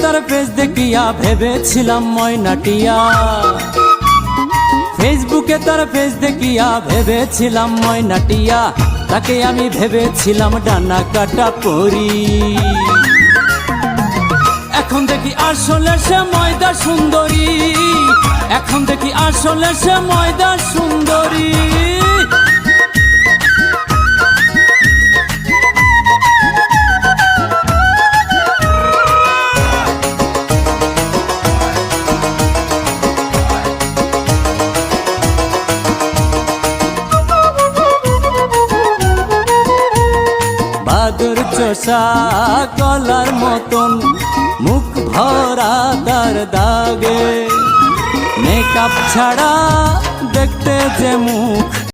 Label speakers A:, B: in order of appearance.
A: তার ফেস দেখিয়া ভেবেছিলাম ময়নাটিয়া, ফেসবুকে তার ফেস দেখিয়া ভেবেছিলাম ময়নাটিয়া, তাকে আমি ভেবেছিলাম ডানা কাটা পরি। এখন দেখি আসলে সে ময়দা সুন্দরী, এখন দেখি আসলে সে ময়দা সুন্দরী। বাদুর চোষা কলার মতন মুখ ভরা তার দাগে, মেকআপ ছাড়া দেখতে যে মুখ